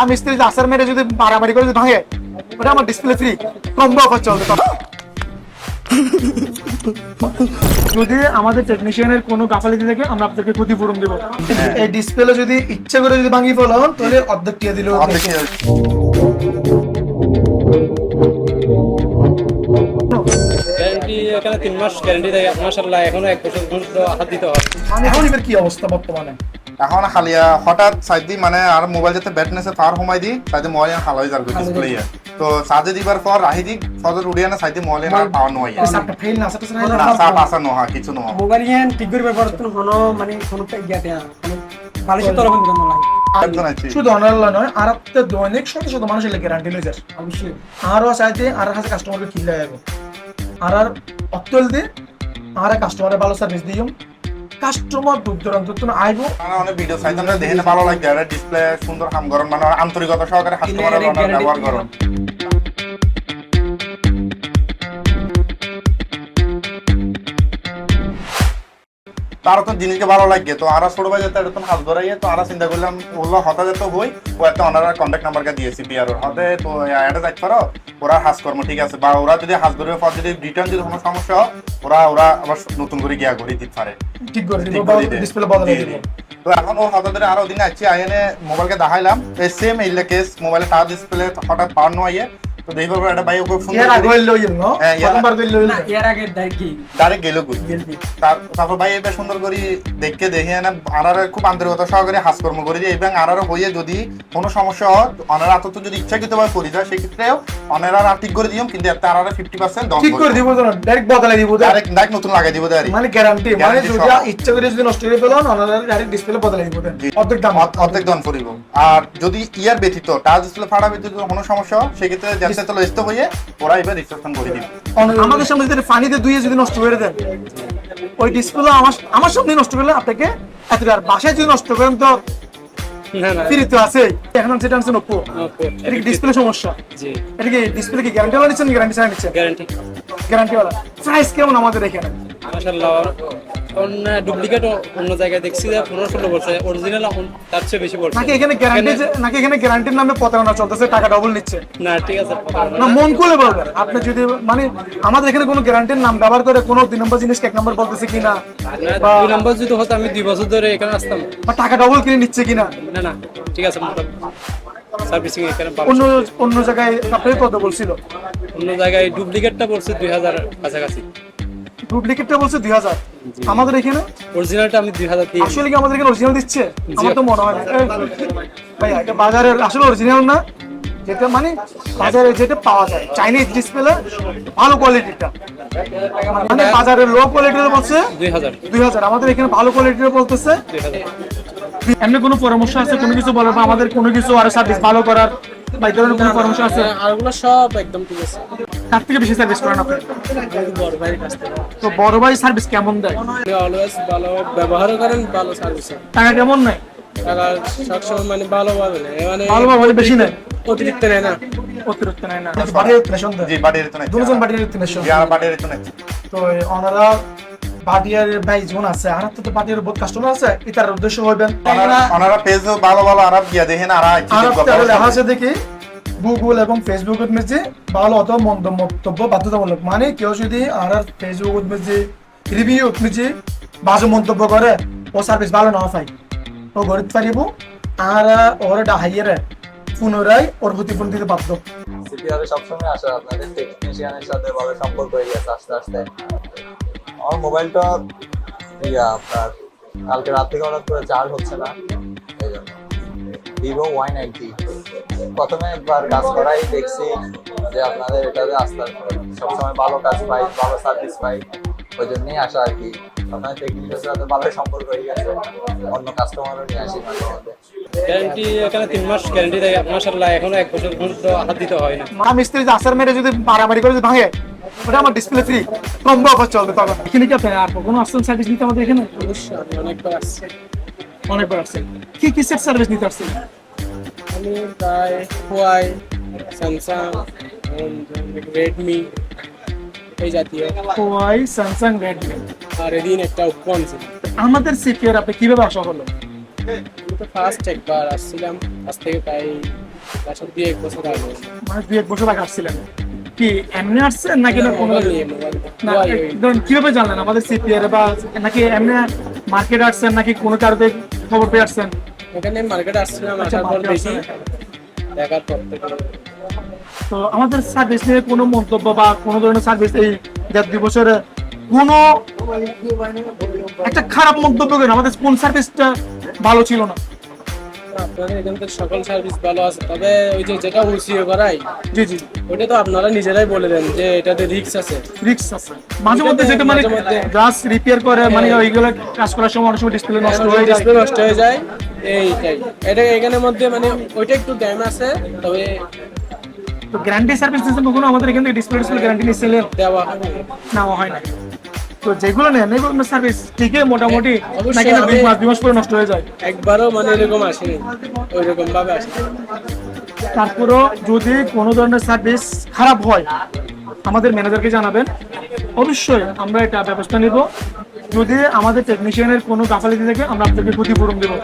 আমি স্ত্রী আসার মেরে যদি মারামারি করে যদি ভাঙে ওটা আমার ডিসপ্লে ফ্রি কম্বো অফার চলবে। যদি আমাদের টেকনিশিয়ানের কোনো গাফালিতে থাকে আমরা আপনাদেরকে ক্ষতিপূরণ দেবো। এই ডিসপ্লে যদি ইচ্ছা করে যদি ভাঙি ফেলো তাহলে অর্ধেক টিয়া দিল। গ্যারান্টি এখানে 3 মাস গ্যারান্টি দেয় মাশাআল্লাহ। এখনো 1 বছর পর্যন্ত হাত দিতে হয়। মানে এখন এর কি অবস্থা বর্তমানে? এখন খালিয়া হঠাৎ সাইদি মানে আর মোবাইল যেতে ব্যাটনেসে পার সময় দি সাইদি মোবাইল হালাই যার ডিসপ্লে তো চার্জে দিবার পর রাহি দি ফজর উড়িয়া না সাইদি মোবাইল না পাওয়া নয় সাপটা ফেল না সাপটা না সাপ আসা নহা কিছু নহা মোবাইল ইয়ান ঠিক করে ব্যাপার তো হনো মানে কোন ইয়াতে মানে বালিশের তরফ থেকে মনে হয় একদম আছে শুধু অনলাইন নয় আর আপনি দৈনিক শত শত মানুষের গ্যারান্টি লই যাস অবশ্যই আরও চাইতে আর কাছে কাস্টমারকে কিনলে যাবো আর অত্যল দিয়ে আর কাস্টমারের ভালো সার্ভিস দিও কাস্টমার দূর দূরান্ত তুমি আইবো অনেক ভিডিও সাইজ আমরা দেখে ভালো লাগে আর ডিসপ্লে সুন্দর কাম করুন মানে আন্তরিকতা সহকারে কাস্টমারের ব্যবহার করুন। তার তো জিনিসকে ভালো লাগে তো আর ছোট ভাই যাতে এরকম হাত ধরাইয়ে তো আর চিন্তা করলাম ওগুলো হঠাৎ তো হই ও একটা ওনারা কন্ট্যাক্ট নাম্বারকে দিয়েছি পিআর হতে তো এটা যাইতে পারো ওরা হাজ কর্ম ঠিক আছে বা ওরা যদি হাজ ধরে পর যদি রিটার্ন যদি কোনো সমস্যা হয় ওরা আবার নতুন করে গিয়া করে দিতে পারে ঠিক করে দিব ডিসপ্লে বদলে দিব। তো এখন ও হঠাৎ ধরে আরো দিন আছি আইনে মোবাইলকে দেখাইলাম এই সেম এই কেস মোবাইলে টাচ ডিসপ্লে হঠাৎ পাওয়ার নয় তো দেখবার পর একটা ভাই খুব সুন্দর এর আগে লইল নো প্রথমবার লইল না এর আগে দেখি ডাইরেক্ট গেল তারপর ভাই এবার সুন্দর করে দেখে দেখে না আনার খুব আন্তরিকতা সহকারে হাসকর্ম করে দিয়ে এবং আনারও হইয়ে যদি কোনো সমস্যা হয় অনার আত তো যদি ইচ্ছাকৃতভাবে করি যায় সেক্ষেত্রেও অনারা ঠিক করে দিও কিন্তু এত আনারা 50% দম ঠিক করে দিব তো ডাইরেক্ট বদলে দিব ডাইরেক্ট নতুন লাগাই দিব দাঁড়ি মানে গ্যারান্টি মানে যদি ইচ্ছা করে যদি নষ্ট করে ফেলন অনারা ডাইরেক্ট ডিসপ্লে বদলে দিব অর্ধেক দাম পড়িব। আর যদি ইয়ার ব্যতীত টাচ ডিসপ্লে ফাটা ব্যতীত কোনো সমস্যা হয় সেক্ষেত্রে যাতে চলো স্টপ হয়ে ওরা এবার রিসেপশন করে দিবে। আমাদের সামনে যদি পানিতে ধুয়ে যদি নষ্ট করে দেন ওই ডিসপ্লে আমার সামনে নষ্ট করলে আপনাকে এত আর বাসায় যদি নষ্ট করেন তো না না ফ্রি তো আছে। এখন যেটা আনছেন ওপো এটা কি ডিসপ্লে সমস্যা? জি এটা কি ডিসপ্লে কি গ্যারান্টি ওয়ালা নিচ্ছেন গ্যারান্টি ছাড়া নিচ্ছেন? গ্যারান্টি ওয়ালা। প্রাইস কেমন আমাদের এখানে? মাশাআল্লাহ। অন্য ডুপ্লিকেট অন্য জায়গায় দেখছি যে 15-16 বছর অরিজিনাল তার চেয়ে বেশি পড়ছে নাকি এখানে গ্যারান্টির নামে প্রতারণা চলতেছে টাকা ডবল নিচ্ছে? না ঠিক আছে না মন খুলে বলবেন আপনি যদি মানে আমাদের এখানে কোনো গ্যারান্টির নাম ব্যবহার করে কোনো 2 নম্বর জিনিস 1 নম্বর বলতেছে কিনা বা 2 নম্বর যদি হতো আমি 2 বছর ধরে এখানে আসতাম বা টাকা ডবল কিনে নিচ্ছে কিনা। না না ঠিক আছে সার্ভিসিং এখানে অন্য জায়গায় আপনাকে কত বলছিল? অন্য জায়গায় ডুপ্লিকেটটা পড়ছে 2000 কাছাকাছি। ডুপ্লিকেটটা বলছে 2000 আমাদের এখানে অরিজিনালটা আমি 2000 দিই। আসলে কি আমাদের এখানে অরিজিনাল দিচ্ছে? আমার তো মনে হয় ভাই এটা বাজারের আসলে অরিজিনাল না যেটা মানে বাজারে যেটা পাওয়া যায় চাইনিজ ডিসপ্লে ভালো কোয়ালিটিটা মানে বাজারে লো কোয়ালিটির বলছে 2000 আমাদের এখানে ভালো কোয়ালিটির বলতেছে 2000। এমনি কোনো পরামর্শ আছে কোনো কিছু বলার বা আমাদের কোনো কিছু আরো সার্ভিস ভালো করার বা এই ধরনের কোনো পরামর্শ আছে? আরগুলো সব একদম ঠিক আছে। কার থেকে বেশি সার্ভিস করেন আপনি? বড় ভাইয়ের কাছ থেকে। তো বড় ভাই সার্ভিস কেমন দেয়? অলওয়েজ ভালো ব্যবহার করেন, ভালো সার্ভিস। টাকা কেমন নেয়? টাকা সবসময় মানে ভালোভাবে নেয়, মানে ভালোভাবে বেশি নেয় অতিরিক্ত নেয় না। অতিরিক্ত নেয় না। বাড়ির রেশন দেয়? জি বাড়ির তো নাই দুজন বাড়ির রেশন যারা বাড়ির তো নাই তো ওনারা বাটিয়ার ভাই জোন আছে আর তো বাটিয়ার বহুত কাস্টমার আছে এটার উদ্দেশ্য হইবেন ওনারা পেজ ভালো ভালো আরব গিয়া দেখেন আর লেখা আছে দেখি গুগল এবং ফেসবুকের মধ্যে ভালো অত মন্তব্য বাধ্যতামূলক মানে কেউ যদি আর ফেসবুকের মধ্যে রিভিউ মধ্যে বাজে মন্তব্য করে ও সার্ভিস ভালো না পাই ও গরিব পারিব আর ওর ডাহাইয়ের পুনরায় ওর প্রতিফলন দিতে বাধ্য। সিপিআরে সবসময় আসা আপনাদের টেকনিশিয়ানের সাথে ভালো সম্পর্ক হয়ে গেছে আস্তে আস্তে। আমার মোবাইলটা আপনার কালকে রাত থেকে অর্ডার করে চার্জ হচ্ছে না এই জন্য ভিভো Y90 প্রথমে একবার কাজ করাই দেখছি যে আপনাদের এটাতে আস্তে সবসময় ভালো কাজ পাই ভালো সার্ভিস পাই ওই জন্যই আসা আর কি। আপনাদের টেকনিশিয়ানের সাথে ভালো সম্পর্ক হয়ে গেছে অন্য কাস্টমারও নিয়ে আসি মাঝে মধ্যে। গ্যারান্টি এখানে 3 মাস গ্যারান্টি দেয় মাশাআল্লাহ। এখনো 1 বছর পর্যন্ত হাত দিতে হয় না। আমি স্ত্রী আসার মেরে যদি মারামারি করে যদি ভাঙে ওটা আমার ডিসপ্লে ফ্রি কম্বো অফার চলবে। তখন এখানে কি আপনি আর কোনো আসছেন সার্ভিস নিতে আমাদের এখানে? অবশ্যই আমি অনেকবার আসছেন। কি সেট সার্ভিস নিতে আসছেন? আমি প্রায় হুয়াই, স্যামসাং, রেডমি এই জাতীয় ওয়াই স্যামসাং রেডমি আর এদিন একটা ওপো আনছি। আমাদের সিপিআর আপনি কিভাবে আসা হলো? আমি তো ফার্স্ট একবার আসছিলাম, আজ থেকে প্রায় আসলে 2-1 বছর আগে মানে 2-1 বছর আগে আসছিলেন, কি এমনি আসছেন নাকি না কোনো মোবাইল নিয়ে মোবাইল না ধরুন কিভাবে জানলেন আমাদের সিপিআর বা নাকি এমনি মার্কেট আসছেন নাকি কোনো কারণে খবর পেয়ে আসছেন? এখানে মার্কেটে আসছিলাম, আচ্ছা, আসার পর market দেখি, আসছেন। দেখার পর থেকে তো আমাদের সার্ভিস নিয়ে কোনো মন্তব্য বা কোনো ধরনের সার্ভিস এই 1.5-2 বছরে কোনো একটা খারাপ মন্তব্য করেন আমাদের কোন সার্ভিসটা ভালো ছিল না? আপনাদের এখান থেকে সকল সার্ভিস ভালো আছে, তবে ওই যে যেটা ওসিও করাই জি জি ওটা তো আপনারা নিজেরাই বলে দেন যে এটাতে রিস্ক আছে। রিস্ক আছে মাঝে মধ্যে, যেটা মানে মাঝে মধ্যে। গ্লাস রিপেয়ার করে মানে ওইগুলো কাজ করার সময় অনেক সময় ডিসপ্লে নষ্ট হয়ে যায়। ডিসপ্লে নষ্ট হয়ে যায়, এইটাই। এটা এখানের মধ্যে মানে ওইটা একটু ড্যাম আছে, তবে তো গ্যারান্টি সার্ভিস দিচ্ছেন কখনো আমাদের এখান থেকে ডিসপ্লে গ্যারান্টি নিচ্ছিলেন? দেওয়া হয় না। নেওয়া হয় না। তো যেগুলো নেন এগুলো সার্ভিস ঠিকই মোটামুটি অবশ্যই নাকি আমি- 2 মাস পরে নষ্ট হয়ে যায়? একবারও মানে এরকম আসেনি, ওই রকম ভাবে আসেনি। তারপরও যদি কোনো ধরনের সার্ভিস খারাপ হয় আমাদের ম্যানেজারকে জানাবেন, অবশ্যই আমরা এটা ব্যবস্থা নিব। যদি আমাদের টেকনিশিয়ানের কোনো গাফালিতি থাকে আমরা আপনাদেরকে ক্ষতিপূরণ দেবো।